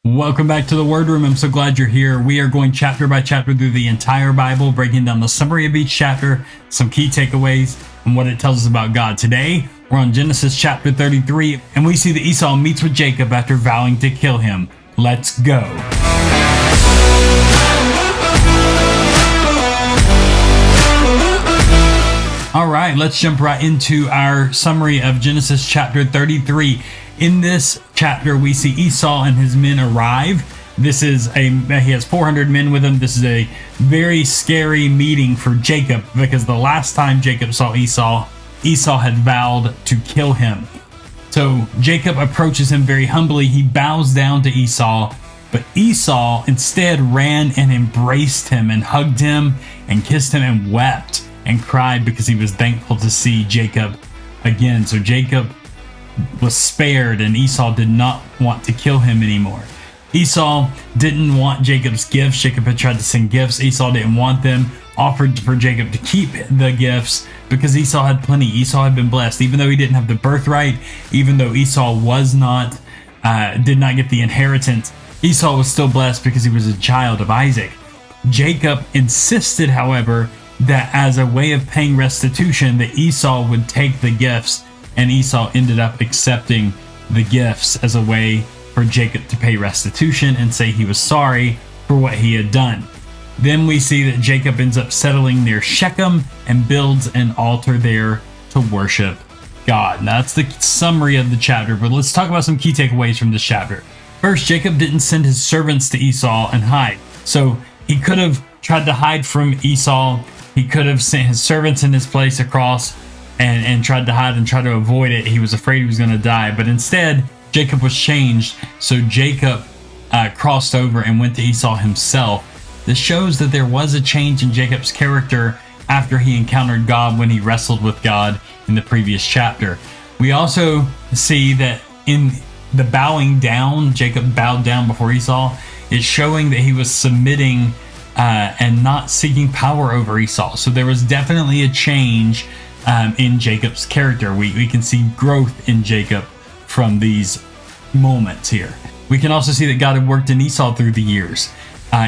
Welcome back to the Word Room. I'm so glad you're here. We are going chapter by chapter through the entire Bible, breaking down the summary of each chapter, some key takeaways, and what it tells us about God. Today, we're on Genesis chapter 33, and we see that Esau meets with Jacob after vowing to kill him. Let's go. All right, let's jump right into our summary of Genesis chapter 33. In this chapter, we see Esau and his men arrive. He has 400 men with him. This is a very scary meeting for Jacob because the last time Jacob saw Esau had vowed to kill him. So Jacob approaches him very humbly. He bows down to Esau, but Esau instead ran and embraced him and hugged him and kissed him and wept and cried because he was thankful to see Jacob again. So Jacob was spared and Esau did not want to kill him anymore. Esau didn't want Jacob's gifts. Jacob had tried to send gifts. Esau didn't want them. Offered for Jacob to keep the gifts because Esau had plenty. Esau had been blessed. Even though he didn't have the birthright, even though Esau did not get the inheritance, Esau was still blessed because he was a child of Isaac. Jacob insisted, however, that as a way of paying restitution, that Esau would take the gifts, and Esau ended up accepting the gifts as a way for Jacob to pay restitution and say he was sorry for what he had done. Then we see that Jacob ends up settling near Shechem and builds an altar there to worship God. Now, that's the summary of the chapter, but let's talk about some key takeaways from this chapter. First, Jacob didn't send his servants to Esau and hide. So he could have tried to hide from Esau. He could have sent his servants in his place across and tried to hide and try to avoid it. He was afraid he was going to die. But instead, Jacob was changed. So Jacob crossed over and went to Esau himself. This shows that there was a change in Jacob's character after he encountered God when he wrestled with God in the previous chapter. We also see that in the bowing down, Jacob bowed down before Esau. It's showing that he was submitting and not seeking power over Esau. So there was definitely a change in Jacob's character. We can see growth in Jacob from these moments here. We can also see that God had worked in Esau through the years.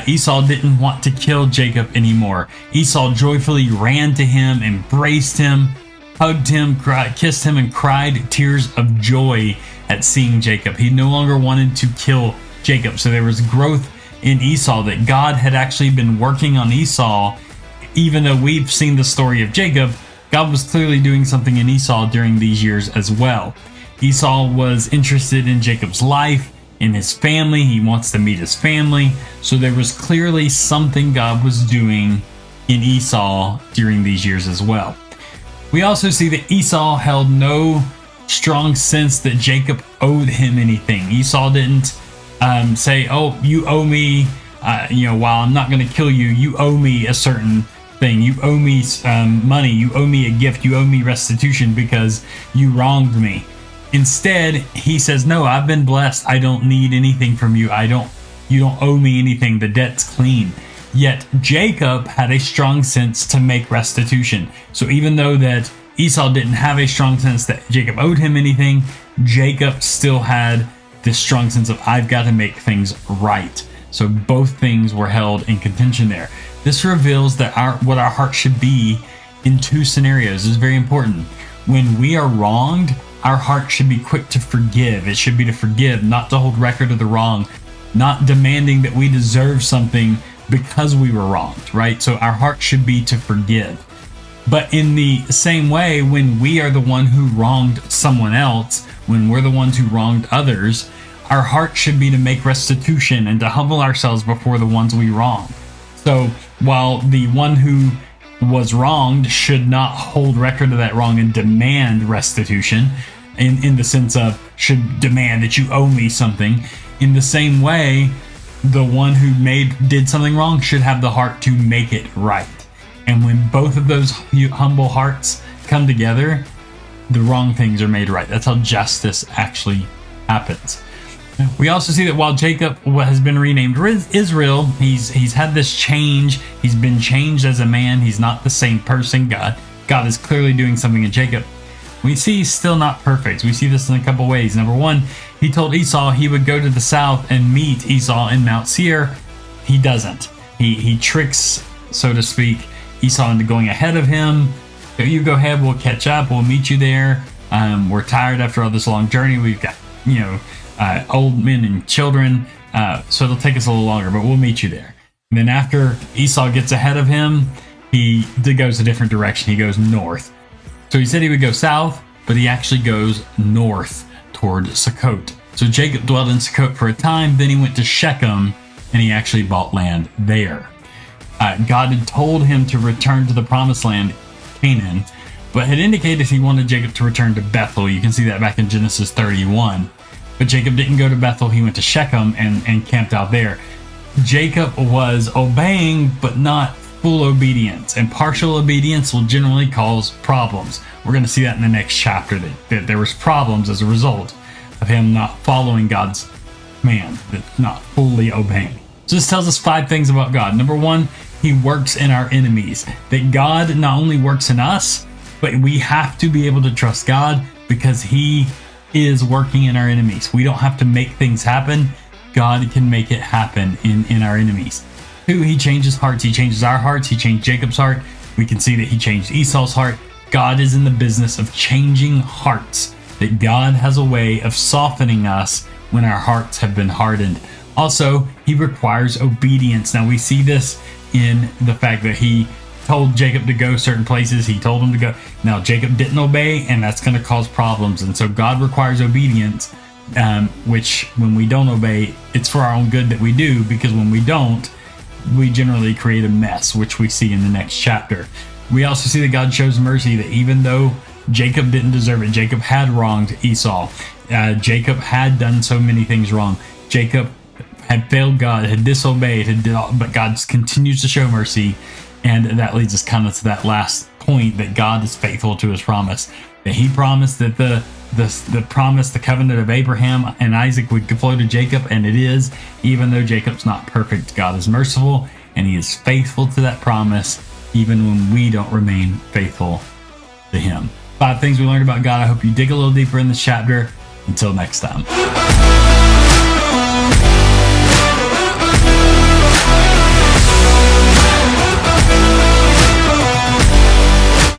Esau didn't want to kill Jacob anymore. Esau joyfully ran to him, embraced him, hugged him, kissed him, and cried tears of joy at seeing Jacob. He no longer wanted to kill Jacob. So there was growth in Esau, that God had actually been working on Esau. Even though we've seen the story of Jacob, God was clearly doing something in Esau during these years as well. Esau was interested in Jacob's life, in his family. He wants to meet his family. So there was clearly something God was doing in Esau during these years as well. We also see that Esau held no strong sense that Jacob owed him anything. Esau didn't say, "Oh, you owe me, while I'm not going to kill you, you owe me a certain thing. You owe me money. You owe me a gift. You owe me restitution because you wronged me." Instead, he says, "No, I've been blessed. I don't need anything from you. You don't owe me anything. The debt's clean." Yet Jacob had a strong sense to make restitution. So even though that Esau didn't have a strong sense that Jacob owed him anything, Jacob still had this strong sense of, I've got to make things right. So both things were held in contention there. This reveals that what our heart should be in two scenarios. This is very important. When we are wronged, our heart should be quick to forgive. It should be to forgive, not to hold record of the wrong, not demanding that we deserve something because we were wronged, right? So our heart should be to forgive. But in the same way, when we are the one who wronged someone else, when we're the ones who wronged others, our heart should be to make restitution and to humble ourselves before the ones we wrong. So while the one who was wronged should not hold record of that wrong and demand restitution, in the sense of should demand that you owe me something, in the same way, the one who did something wrong should have the heart to make it right. And when both of those humble hearts come together, the wrong things are made right. That's how justice actually happens. We also see that while Jacob has been renamed Israel, he's had this change. He's been changed as a man. He's not the same person. God is clearly doing something in Jacob. We see he's still not perfect. We see this in a couple ways. Number one, he told Esau he would go to the south and meet Esau in Mount Seir. He doesn't. He tricks, so to speak, Esau into going ahead of him. If you go ahead, we'll catch up. We'll meet you there. We're tired after all this long journey. We've got, old men and children. So it'll take us a little longer, but we'll meet you there. And then after Esau gets ahead of him, he goes a different direction. He goes north. So he said he would go south, but he actually goes north toward Sukkot. So Jacob dwelled in Sukkot for a time. Then he went to Shechem, and he actually bought land there. God had told him to return to the promised land, Canaan, but had indicated he wanted Jacob to return to Bethel. You can see that back in Genesis 31. But Jacob didn't go to Bethel. He went to Shechem and camped out there. Jacob was obeying, but not full obedience, and partial obedience will generally cause problems. We're going to see that in the next chapter, that there was problems as a result of him not following God's command, not fully obeying. So this tells us 5 things about God. Number one, he works in our enemies. That God not only works in us, but we have to be able to trust God because he is working in our enemies. We don't have to make things happen. God can make it happen in our enemies. 2, he changes hearts. He changes our hearts. He changed Jacob's heart. We can see that he changed Esau's heart. God is in the business of changing hearts. That God has a way of softening us when our hearts have been hardened. Also, he requires obedience. Now we see this in the fact that he told Jacob to go certain places. He told him to go. Now Jacob didn't obey, and that's going to cause problems. And so God requires obedience, which when we don't obey, it's for our own good that we do, because when we don't, we generally create a mess, which we see in the next chapter. We also see that God shows mercy, that even though Jacob didn't deserve it, Jacob had wronged Esau. Jacob had done so many things wrong. Jacob had failed God, had disobeyed, but God continues to show mercy. And that leads us kind of to that last point, that God is faithful to his promise. That he promised that the covenant of Abraham and Isaac would flow to Jacob, and it is. Even though Jacob's not perfect, God is merciful, and he is faithful to that promise, even when we don't remain faithful to him. 5 things we learned about God. I hope you dig a little deeper in this chapter. Until next time.